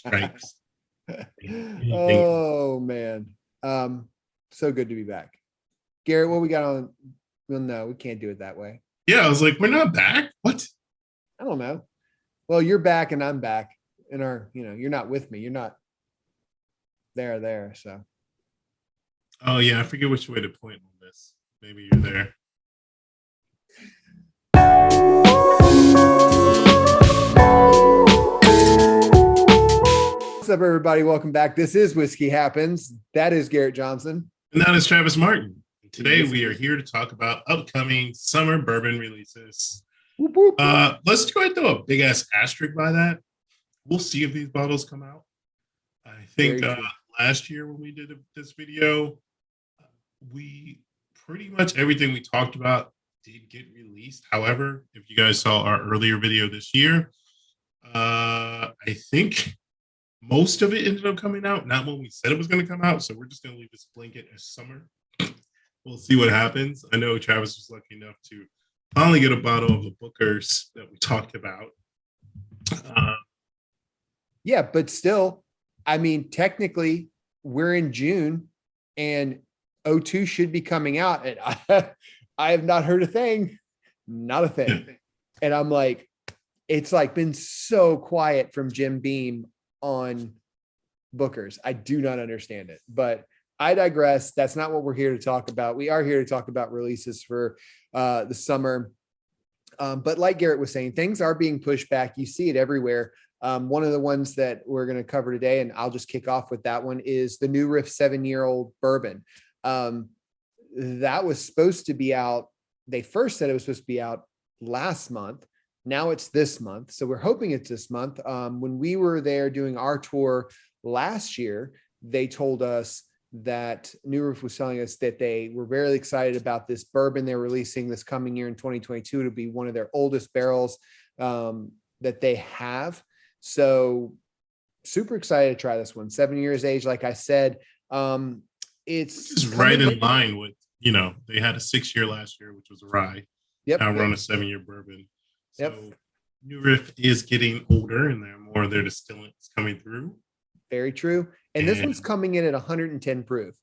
strikes. Anything. Oh man. So good to be back. Garrett, what we got on? Well, no, we can't do it that way. Yeah, I was like, we're not back. What? I don't know. Well, you're back and I'm back. And you're not with me. You're not there. So Oh yeah, I forget which way to point on this. Maybe you're there. what's up, everybody? Welcome back. This is Whiskey Happens. That is Garrett Johnson. And that is Travis Martin. Today we are here to talk about upcoming summer bourbon releases. Whoop, whoop. Let's go ahead and throw a big ass asterisk by that. We'll see if these bottles come out. I think last year when we did this video, we pretty much everything we talked about did get released. However, if you guys saw our earlier video this year, I think most of it ended up coming out, not when we said it was going to come out. So we're just going to leave this blanket as summer. We'll see what happens. I know Travis was lucky enough to finally get a bottle of the Booker's that we talked about. Yeah, but still, I mean, technically, we're in June and O2 should be coming out. And I have not heard a thing, not a thing. Yeah. And I'm like, it's like been so quiet from Jim Beam on Booker's. I do not understand it, but I digress. That's not what we're here to talk about. We are here to talk about releases for the summer. But like Garrett was saying, things are being pushed back. You see it everywhere. One of the ones that we're going to cover today, and I'll just kick off with that one, is the New Riff 7-year-old bourbon. That was supposed to be out. They first said it was supposed to be out last month. Now it's this month. So we're hoping it's this month. When we were there doing our tour last year, they told us that New Riff was telling us that they were very excited about this bourbon they're releasing this coming year in 2022 to be one of their oldest barrels that they have. So super excited to try this one. 7 years age, like I said. It's right in line with, they had a 6-year last year, which was a rye. Yep. Now we're on a 7-year bourbon. So New Riff is getting older and there are more of their distillants coming through. Very true. And this one's coming in at 110 proof.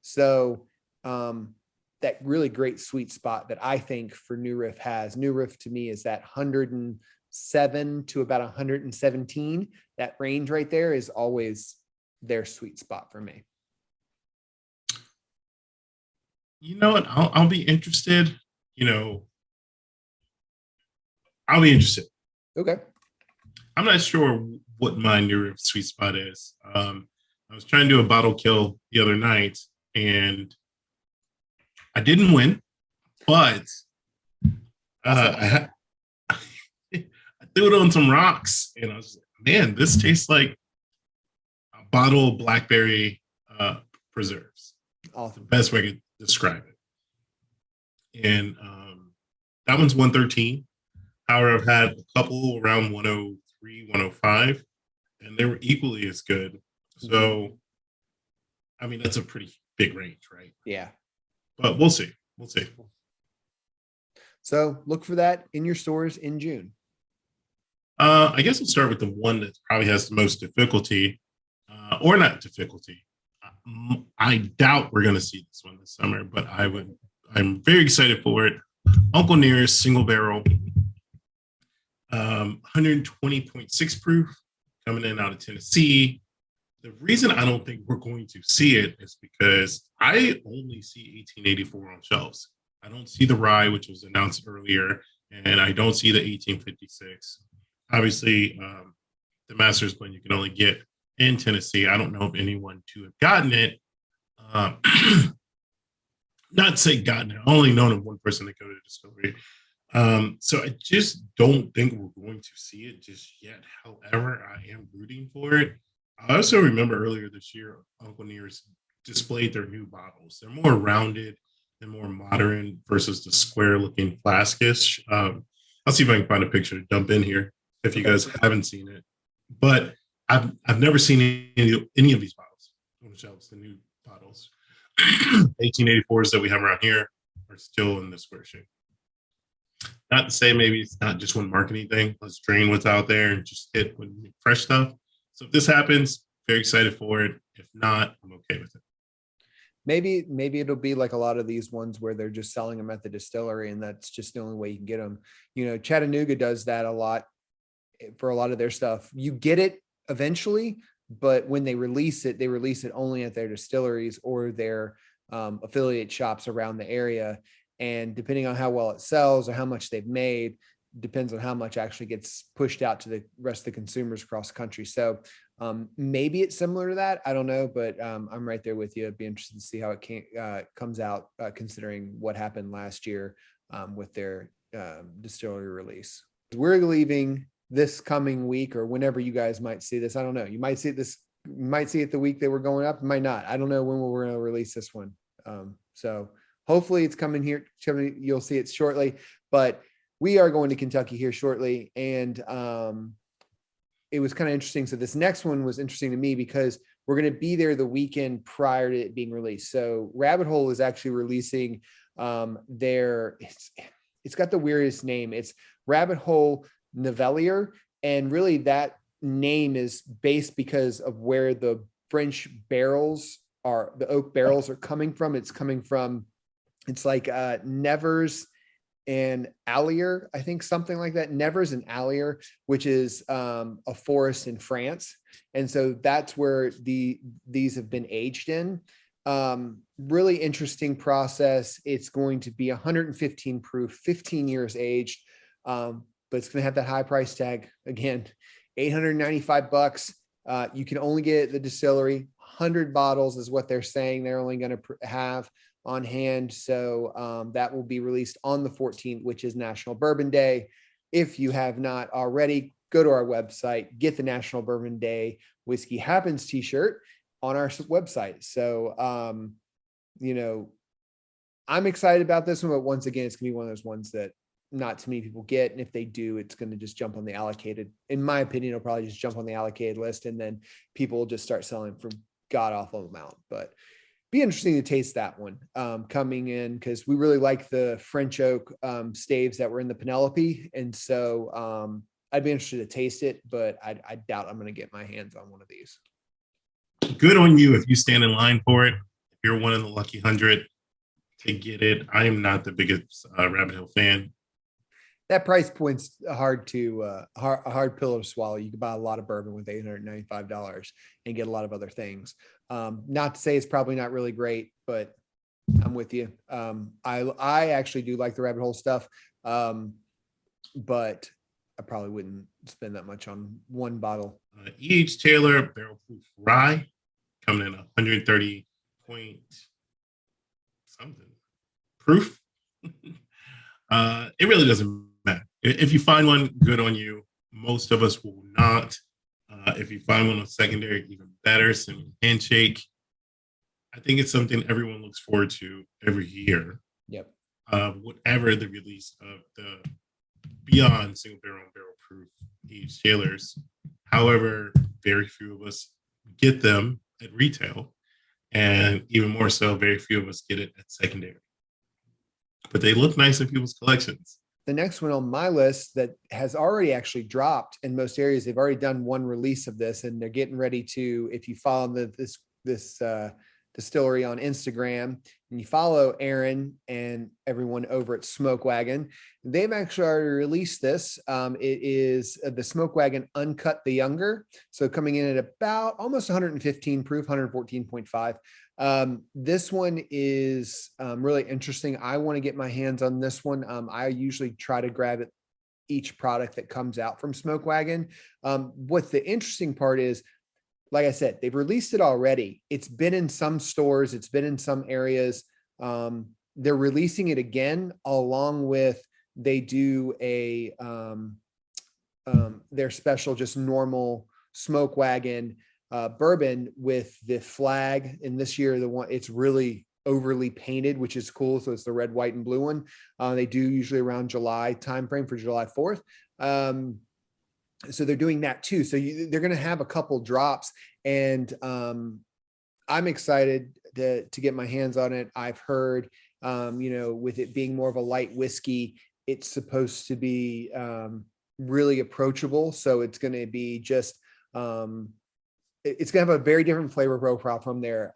So that really great sweet spot that I think for New Riff has. New Riff to me is that 107 to about 117. That range right there is always their sweet spot for me. You know what? I'll be interested. I'll be interested. Okay. I'm not sure what my New Riff sweet spot is. I was trying to do a bottle kill the other night and I didn't win, but I threw it on some rocks and I was like, man, this tastes like a bottle of blackberry preserves. Awesome. The best way I could describe it. And that one's 113. However, I've had a couple around 103, 105, and they were equally as good. So, I mean, that's a pretty big range, right? Yeah. But we'll see. We'll see. So look for that in your stores in June. I guess we'll start with the one that probably has the most difficulty, or not difficulty. I doubt we're going to see this one this summer, but I'm very excited for it. Uncle Nearest single barrel, 120.6 proof, coming in out of Tennessee. The reason I don't think we're going to see it is because I only see 1884 on shelves. I don't see the rye, which was announced earlier, and I don't see the 1856. Obviously, the Master's Blend you can only get in Tennessee. I don't know of anyone to have gotten it. Not say gotten it. I only known of one person that go to the distillery. So I just don't think we're going to see it just yet. However, I am rooting for it. I also remember earlier this year, Uncle Nearest displayed their new bottles. They're more rounded and more modern versus the square-looking flaskish. I'll see if I can find a picture to dump in here if you guys haven't seen it. But I've never seen any of these bottles on the shelves, the new bottles. 1884s that we have around here are still in the square shape. Not to say maybe it's not just one marketing thing. Let's drain what's out there and just hit with fresh stuff. So if this happens, very excited for it. If not, I'm okay with it. Maybe it'll be like a lot of these ones where they're just selling them at the distillery and that's just the only way you can get them. Chattanooga does that a lot for a lot of their stuff. You get it eventually, but when they release it only at their distilleries or their affiliate shops around the area. And depending on how well it sells or how much they've made, depends on how much actually gets pushed out to the rest of the consumers across the country. So maybe it's similar to that. I don't know, but I'm right there with you. I'd be interested to see how it comes out, considering what happened last year with their distillery release. We're leaving this coming week or whenever you guys might see this. I don't know. You might see it the week that we're going up. You might not. I don't know when we're going to release this one. So hopefully it's coming here. You'll see it shortly, but we are going to Kentucky here shortly. And it was kind of interesting. So this next one was interesting to me because we're going to be there the weekend prior to it being released. So Rabbit Hole is actually releasing it's got the weirdest name. It's Rabbit Hole Nivelier. And really that name is based because of where the French barrels are, the oak barrels are coming from. It's like Nevers and Allier, I think something like that. Nevers and Allier, which is a forest in France. And so that's where these have been aged in. Really interesting process. It's going to be 115 proof, 15 years aged, but it's going to have that high price tag again, $895. You can only get it at the distillery. 100 bottles is what they're saying they're only going to have on hand. So that will be released on the 14th, which is National Bourbon Day. If you have not already, go to our website, get the National Bourbon Day Whiskey Happens t-shirt on our website. So, I'm excited about this one, but once again, it's gonna be one of those ones that not too many people get. And if they do, it's going to just jump on the allocated, in my opinion, it'll probably just jump on the allocated list. And then people will just start selling for god awful amount, but be interesting to taste that one coming in, because we really like the French oak staves that were in the Penelope. And so I'd be interested to taste it, but I doubt I'm going to get my hands on one of these. Good on you if you stand in line for it. If you're one of the lucky 100 to get it. I am not the biggest Rabbit Hill fan. That price point's a hard pill to swallow. You can buy a lot of bourbon with $895 and get a lot of other things. Not to say it's probably not really great, but I'm with you. I actually do like the Rabbit Hole stuff, but I probably wouldn't spend that much on one bottle. E.H. Taylor barrel proof rye coming in 130 point something proof. It really doesn't matter. If you find one, good on you. Most of us will not. If you find one on secondary, even better. Cinnamon handshake. I think it's something everyone looks forward to every year. Yep. Whatever the release of the beyond single barrel and barrel proof E.H. Taylors. However, very few of us get them at retail, and even more so, very few of us get it at secondary. But they look nice in people's collections. The next one on my list that has already actually dropped in most areas, they've already done one release of this, and they're getting ready to, if you follow this distillery on Instagram and you follow Aaron and everyone over at Smoke Wagon, they've actually already released this. It is the Smoke Wagon Uncut the Younger. So coming in at about almost 115 proof, 114.5. This one is really interesting. I want to get my hands on this one. I usually try to grab it each product that comes out from Smoke Wagon. What the interesting part is, like I said, they've released it already. It's been in some stores. It's been in some areas. They're releasing it again, along with they do a their special, just normal Smoke Wagon bourbon with the flag. And this year, it's really overly painted, which is cool. So it's the red, white, and blue one. They do usually around July timeframe for July 4th. So they're doing that too. So they're going to have a couple drops, and I'm excited to get my hands on it. I've heard, with it being more of a light whiskey, it's supposed to be really approachable. So it's going to be just it's gonna have a very different flavor profile from their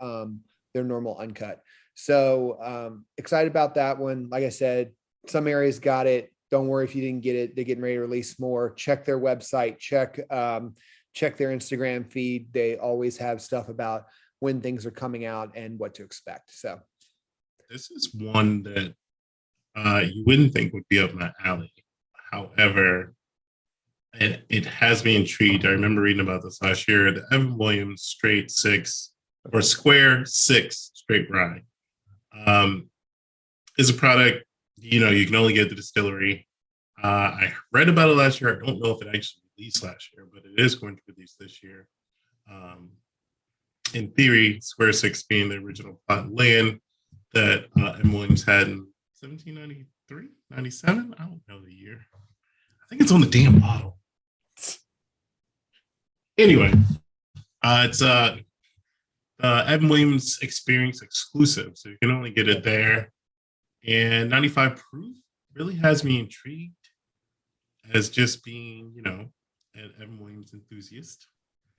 normal uncut. So excited about that one. Like I said, some areas got it. Don't worry if you didn't get it. They're getting ready to release more. Check their website. Check their Instagram feed. They always have stuff about when things are coming out and what to expect. So This is one that you wouldn't think would be up my alley. However, it has me intrigued. I remember reading about this last year. The Evan Williams Straight Six or Square Six Straight Rye is a product, you know, you can only get at the distillery. I read about it last year. I don't know if it actually released last year, but it is going to release this year. In theory, Square Six being the original plot and land that M. Williams had in 1793, 97. I don't know the year. I think it's on the damn bottle. Anyway, it's Evan Williams Experience exclusive, so you can only get it there. And 95 proof really has me intrigued as just being, you know, an Evan Williams enthusiast.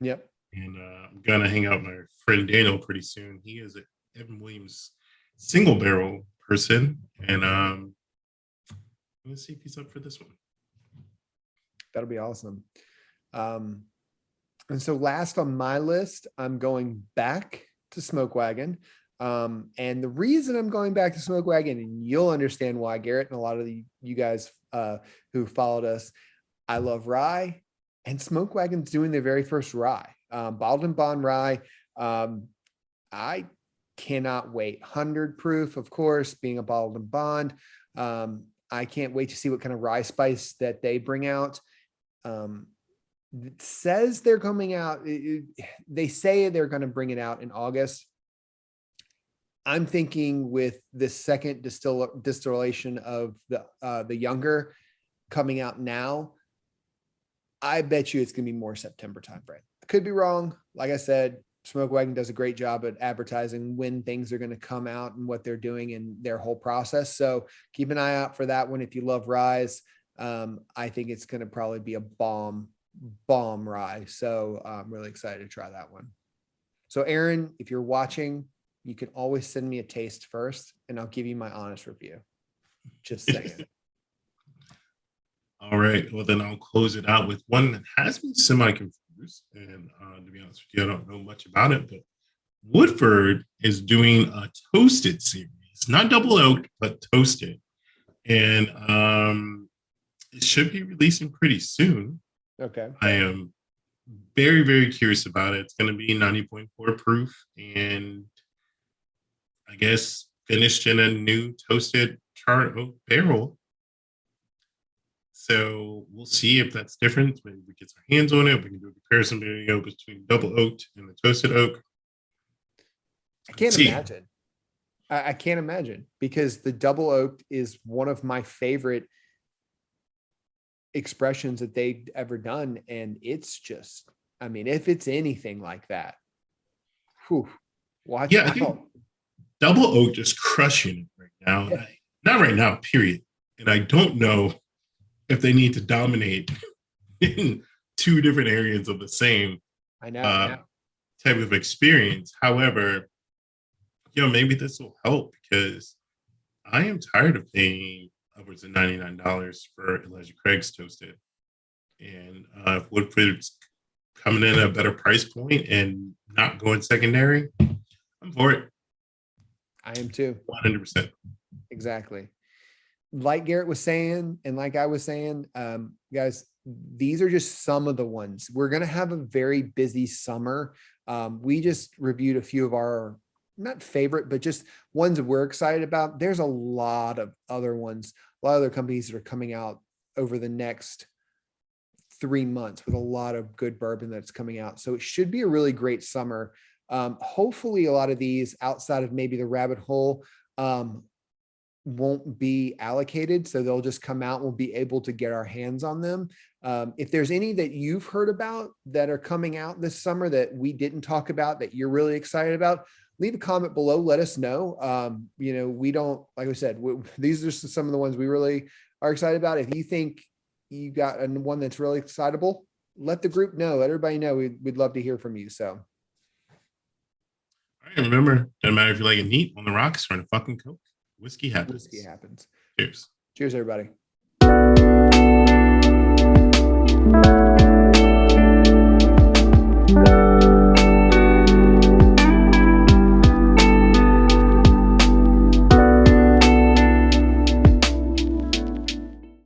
yep. And I'm gonna hang out with my friend Daniel pretty soon. He is an Evan Williams single barrel person, and I'm gonna see if he's up for this one. That'll be awesome. And so last on my list, I'm going back to Smoke Wagon. And the reason I'm going back to Smoke Wagon, and you'll understand why, Garrett, and a lot of you guys who followed us, I love rye, and Smoke Wagon's doing their very first rye, bottled and bond rye. I cannot wait. 100 proof, of course, being a bottled and bond. I can't wait to see what kind of rye spice that they bring out. It says they're coming out. They say they're going to bring it out in August. I'm thinking with the second distillation of the younger coming out now, I bet you it's going to be more September timeframe. I could be wrong. Like I said, Smoke Wagon does a great job at advertising when things are going to come out and what they're doing and their whole process. So keep an eye out for that one. If you love ryes, I think it's going to probably be a bomb rye. So I'm really excited to try that one. So Aaron, if you're watching, you can always send me a taste first and I'll give you my honest review. Just saying. All right. Well, then I'll close it out with one that has been semi-confused. And to be honest with you, I don't know much about it, but Woodford is doing a toasted series, not double oaked, but toasted. And it should be releasing pretty soon. Okay. I am very, very curious about it. It's going to be 90.4 proof and I guess finished in a new toasted charred oak barrel. So we'll see if that's different. Maybe we get our hands on it. We can do a comparison video between double oaked and the toasted oak. I can't imagine. I can't imagine because the double oaked is one of my favorite expressions that they've ever done. And it's just, I mean, if it's anything like that, watch out. I think double oak is crushing it right now. Yeah. Not right now, period. And I don't know if they need to dominate in two different areas of the same type of experience. However, you know, maybe this will help because I am tired of paying upwards of $99 for Elijah Craig's toasted. And if Woodford's coming in at a better price point and not going secondary, I'm for it. I am too. 100%. Exactly. Like Garrett was saying, and like I was saying, guys, these are just some of the ones. We're going to have a very busy summer. We just reviewed a few of our, not favorite, but just ones that we're excited about. There's a lot of other ones, a lot of other companies that are coming out over the next 3 months with a lot of good bourbon that's coming out. So it should be a really great summer. Hopefully a lot of these outside of maybe the rabbit hole, won't be allocated. So they'll just come out and we'll be able to get our hands on them. If there's any that you've heard about that are coming out this summer that we didn't talk about that you're really excited about, leave a comment below. Let us know. You know, we don't, like I said, these are some of the ones we really are excited about. If you think you got one that's really excitable, let the group know. Let everybody know. We'd love to hear from you. So. All right, remember, doesn't matter if you like it neat, on the rocks, or in a fucking Coke. Whiskey happens. Whiskey happens. Cheers. Cheers, everybody.